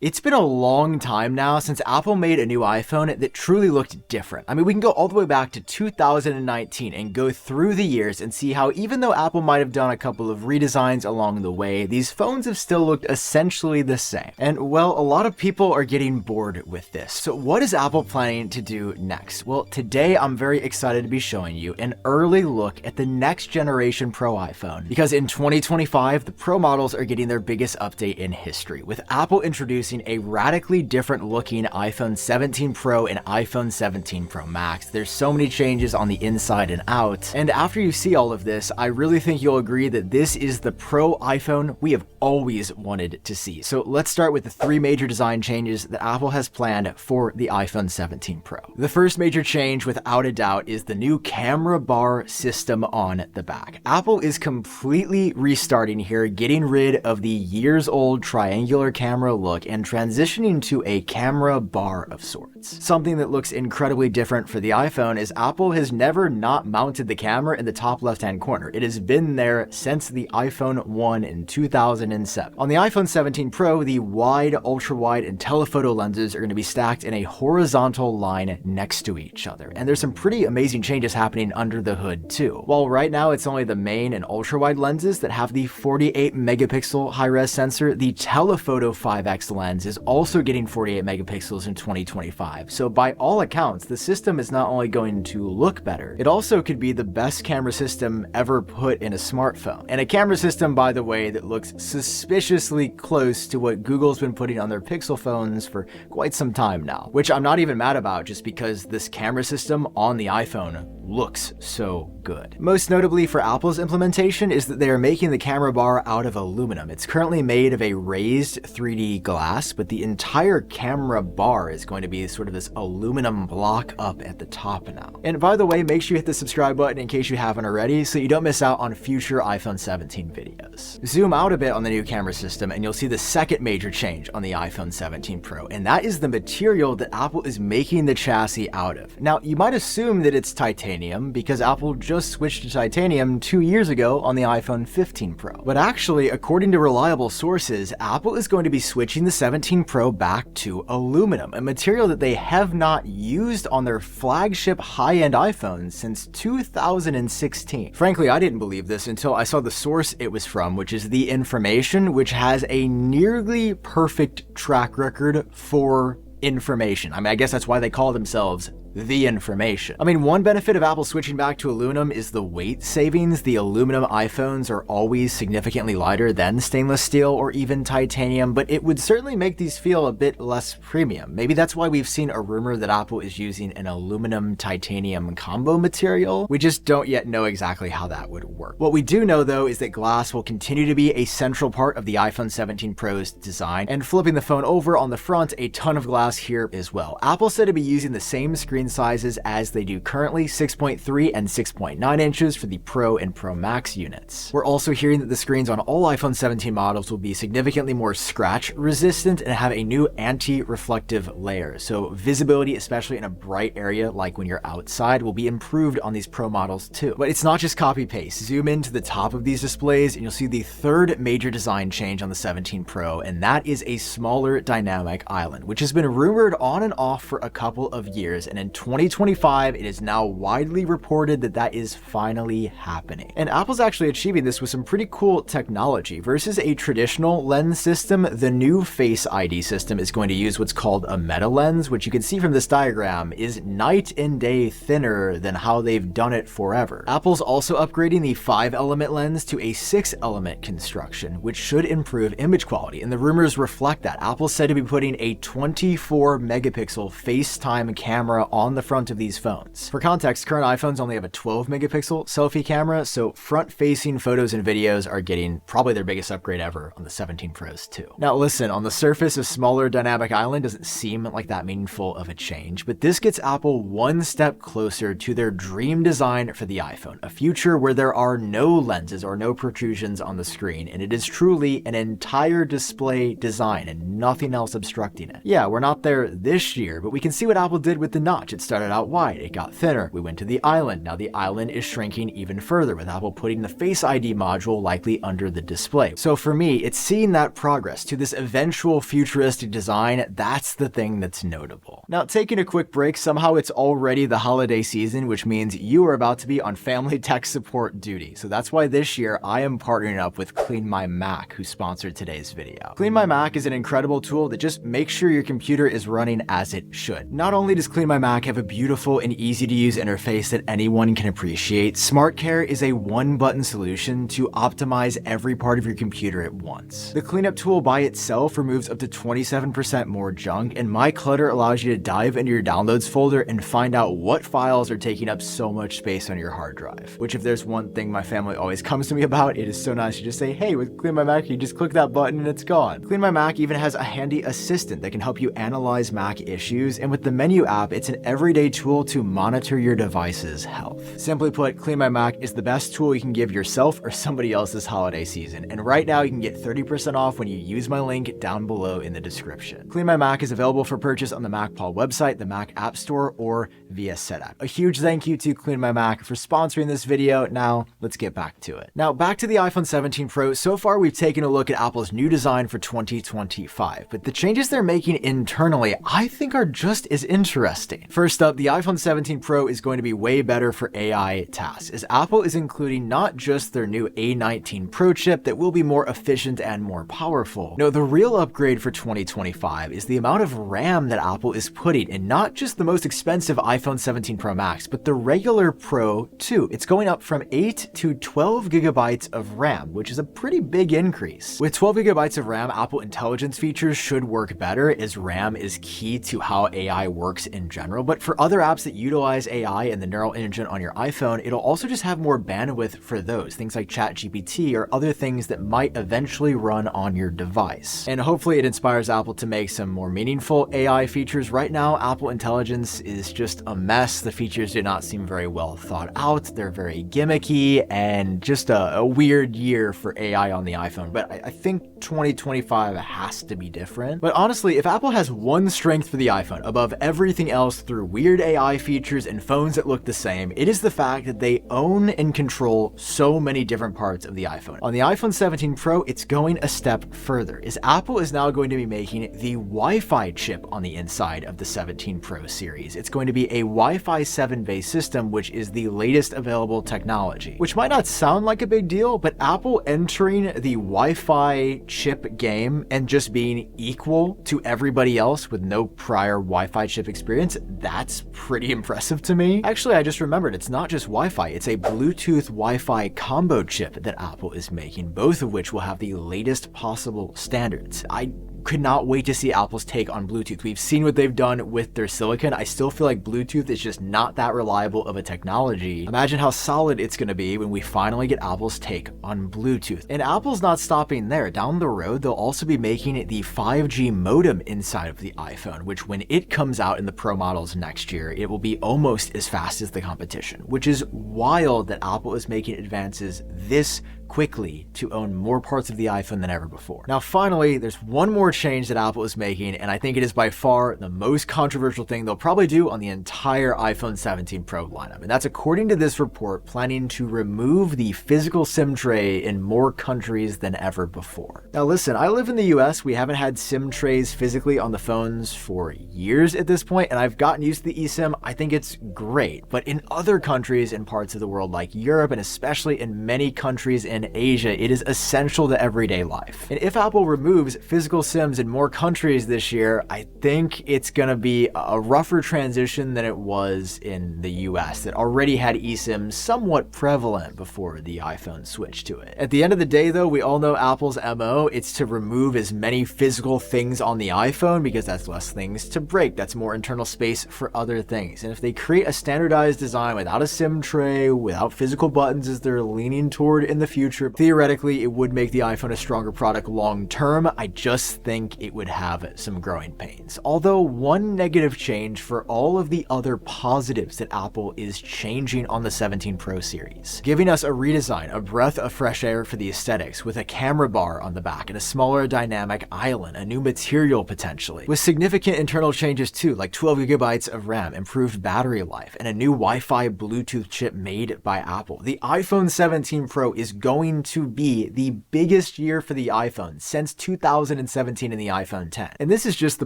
It's been a long time now since Apple made a new iPhone that truly looked different. I mean, we can go all the way back to 2019 and go through the years and see how even though Apple might have done a couple of redesigns along the way, these phones have still looked essentially the same. And well, a lot of people are getting bored with this. So what is Apple planning to do next? Well, today I'm very excited to be showing you an early look at the next generation Pro iPhone. Because in 2025, the Pro models are getting their biggest update in history, with Apple introducing a radically different looking iPhone 17 Pro and iPhone 17 Pro Max. There's so many changes on the inside and out. And after you see all of this, I really think you'll agree that this is the Pro iPhone we have always wanted to see. So let's start with the three major design changes that Apple has planned for the iPhone 17 Pro. The first major change, without a doubt, is the new camera bar system on the back. Apple is completely restarting here, getting rid of the years-old triangular camera look and transitioning to a camera bar of sorts. Something that looks incredibly different for the iPhone is Apple has never not mounted the camera in the top left-hand corner. It has been there since the iPhone 1 in 2007. On the iPhone 17 Pro, the wide, ultra-wide, and telephoto lenses are going to be stacked in a horizontal line next to each other. And there's some pretty amazing changes happening under the hood too. While right now it's only the main and ultra-wide lenses that have the 48 megapixel high-res sensor, the telephoto 5X lens is also getting 48 megapixels in 2025. So by all accounts, the system is not only going to look better, it also could be the best camera system ever put in a smartphone. And a camera system, by the way, that looks suspiciously close to what Google's been putting on their Pixel phones for quite some time now, which I'm not even mad about just because this camera system on the iPhone looks so good. Most notably for Apple's implementation is that they are making the camera bar out of aluminum. It's currently made of a raised 3D glass, but the entire camera bar is going to be sort of this aluminum block up at the top now. And by the way, make sure you hit the subscribe button in case you haven't already so you don't miss out on future iPhone 17 videos. Zoom out a bit on the new camera system and you'll see the second major change on the iPhone 17 Pro, and that is the material that Apple is making the chassis out of. Now, you might assume that it's titanium because Apple just switched to titanium 2 years ago on the iPhone 15 Pro. But actually, according to reliable sources, Apple is going to be switching the 17 Pro back to aluminum, a material that they have not used on their flagship high-end iPhones since 2016. Frankly, I didn't believe this until I saw the source it was from, which is The Information, which has a nearly perfect track record for information. I mean, I guess that's why they call themselves The Information. I mean, one benefit of Apple switching back to aluminum is the weight savings. The aluminum iPhones are always significantly lighter than stainless steel or even titanium, but it would certainly make these feel a bit less premium. Maybe that's why we've seen a rumor that Apple is using an aluminum titanium combo material. We just don't yet know exactly how that would work. What we do know though is that glass will continue to be a central part of the iPhone 17 Pro's design, and flipping the phone over on the front, a ton of glass here as well. Apple said to be using the same screen sizes as they do currently, 6.3 and 6.9 inches for the Pro and Pro Max units. We're also hearing that the screens on all iPhone 17 models will be significantly more scratch resistant and have a new anti-reflective layer. So visibility, especially in a bright area like when you're outside, will be improved on these Pro models too. But it's not just copy paste. Zoom into the top of these displays and you'll see the third major design change on the 17 Pro, and that is a smaller dynamic island, which has been rumored on and off for a couple of years, and in 2025 it is now widely reported that that is finally happening. And Apple's actually achieving this with some pretty cool technology. Versus a traditional lens system, the new Face ID system is going to use what's called a meta lens, which you can see from this diagram is night and day thinner than how they've done it forever. Apple's also upgrading the 5-element lens to a 6-element construction, which should improve image quality, and the rumors reflect that. Apple's said to be putting a 24 megapixel FaceTime camera on the front of these phones. For context, current iPhones only have a 12 megapixel selfie camera, so front-facing photos and videos are getting probably their biggest upgrade ever on the 17 Pros too. Now listen, on the surface, a smaller dynamic island doesn't seem like that meaningful of a change, but this gets Apple one step closer to their dream design for the iPhone, a future where there are no lenses or no protrusions on the screen, and it is truly an entire display design and nothing else obstructing it. Yeah, we're not there this year, but we can see what Apple did with the notch. notch. It started out wide, it got thinner. We went to the island. Now the island is shrinking even further, with Apple putting the Face ID module likely under the display. So for me, it's seeing that progress to this eventual futuristic design. That's the thing that's notable. Now, taking a quick break, somehow it's already the holiday season, which means you are about to be on family tech support duty. So that's why this year I am partnering up with Clean My Mac, who sponsored today's video. Clean My Mac is an incredible tool that just makes sure your computer is running as it should. Not only does Clean My Mac have a beautiful and easy to use interface that anyone can appreciate, Smart Care is a one-button solution to optimize every part of your computer at once. The cleanup tool by itself removes up to 27% more junk, and My Clutter allows you to dive into your downloads folder and find out what files are taking up so much space on your hard drive. Which, if there's one thing my family always comes to me about, it is so nice to just say, hey, with Clean My Mac, you just click that button and it's gone. Clean My Mac even has a handy assistant that can help you analyze Mac issues, and with the Menu app, it's an everyday tool to monitor your device's health. Simply put, Clean My Mac is the best tool you can give yourself or somebody else this holiday season, and right now you can get 30% off when you use my link down below in the description. Clean My Mac is available for purchase on the MacPaw website, the Mac App Store, or via SetApp. A huge thank you to Clean My Mac for sponsoring this video. Now, let's get back to it. Now, back to the iPhone 17 Pro. So far, we've taken a look at Apple's new design for 2025, but the changes they're making internally, I think, are just as interesting. First up, the iPhone 17 Pro is going to be way better for AI tasks, as Apple is including not just their new A19 Pro chip that will be more efficient and more powerful. No, the real upgrade for 2025 is the amount of RAM that Apple is putting in not just the most expensive iPhone 17 Pro Max, but the regular Pro too. It's going up from 8 to 12 gigabytes of RAM, which is a pretty big increase. With 12 gigabytes of RAM, Apple Intelligence features should work better, as RAM is key to how AI works in general. But for other apps that utilize AI and the neural engine on your iPhone, it'll also just have more bandwidth for those, things like ChatGPT or other things that might eventually run on your device. And hopefully it inspires Apple to make some more meaningful AI features. Right now, Apple Intelligence is just a mess. The features do not seem very well thought out. They're very gimmicky and just a weird year for AI on the iPhone. But I think 2025 has to be different. But honestly, if Apple has one strength for the iPhone above everything else through weird AI features and phones that look the same, it is the fact that they own and control so many different parts of the iPhone. On the iPhone 17 Pro, it's going a step further, as Apple is now going to be making the Wi-Fi chip on the inside of the 17 Pro series. It's going to be a Wi-Fi 7 based system, which is the latest available technology. Which might not sound like a big deal, but Apple entering the Wi-Fi chip game and just being equal to everybody else with no prior Wi-Fi chip experience, that's pretty impressive to me. Actually, I just remembered, it's not just Wi-Fi, it's a Bluetooth Wi-Fi combo chip that Apple is making, both of which will have the latest possible standards. I could not wait to see Apple's take on Bluetooth. We've seen what they've done with their silicon. I still feel like Bluetooth is just not that reliable of a technology. Imagine how solid it's going to be when we finally get Apple's take on Bluetooth. And Apple's not stopping there. Down the road, they'll also be making the 5G modem inside of the iPhone, which when it comes out in the Pro models next year, it will be almost as fast as the competition, which is wild that Apple is making advances this quickly to own more parts of the iPhone than ever before. Now, finally, there's one more change that Apple is making, and I think it is by far the most controversial thing they'll probably do on the entire iPhone 17 Pro lineup. And that's, according to this report, planning to remove the physical SIM tray in more countries than ever before. Now, listen, I live in the US. We haven't had SIM trays physically on the phones for years at this point, and I've gotten used to the eSIM. I think it's great. But in other countries and parts of the world like Europe, and especially in many countries in Asia, it is essential to everyday life. And if Apple removes physical SIMs in more countries this year, I think it's gonna be a rougher transition than it was in the US that already had eSIMs somewhat prevalent before the iPhone switched to it. At the end of the day though, we all know Apple's MO, it's to remove as many physical things on the iPhone because that's less things to break. That's more internal space for other things. And if they create a standardized design without a SIM tray, without physical buttons as they're leaning toward in the future, future. Theoretically, it would make the iPhone a stronger product long term. I just think it would have some growing pains. Although one negative change for all of the other positives that Apple is changing on the 17 Pro series, giving us a redesign, a breath of fresh air for the aesthetics, with a camera bar on the back and a smaller dynamic island, a new material potentially, with significant internal changes too, like 12 gigabytes of RAM, improved battery life, and a new Wi-Fi Bluetooth chip made by Apple. The iPhone 17 Pro is going to be the biggest year for the iPhone since 2017 in the iPhone 10. And this is just the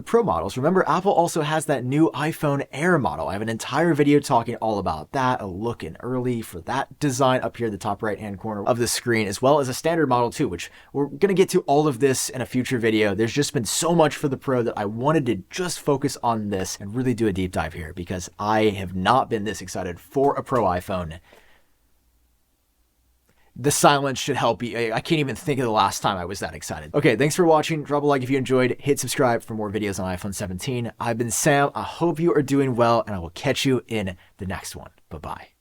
Pro models. Remember, Apple also has that new iPhone Air model. I have an entire video talking all about that, a look in early for that design up here in the top right-hand corner of the screen, as well as a standard model too, which we're going to get to all of this in a future video. There's just been so much for the Pro that I wanted to just focus on this and really do a deep dive here because I have not been this excited for a Pro iPhone. The silence should help you. I can't even think of the last time I was that excited. Okay, thanks for watching. Drop a like if you enjoyed. Hit subscribe for more videos on iPhone 17. I've been Sam. I hope you are doing well, and I will catch you in the next one. Bye-bye.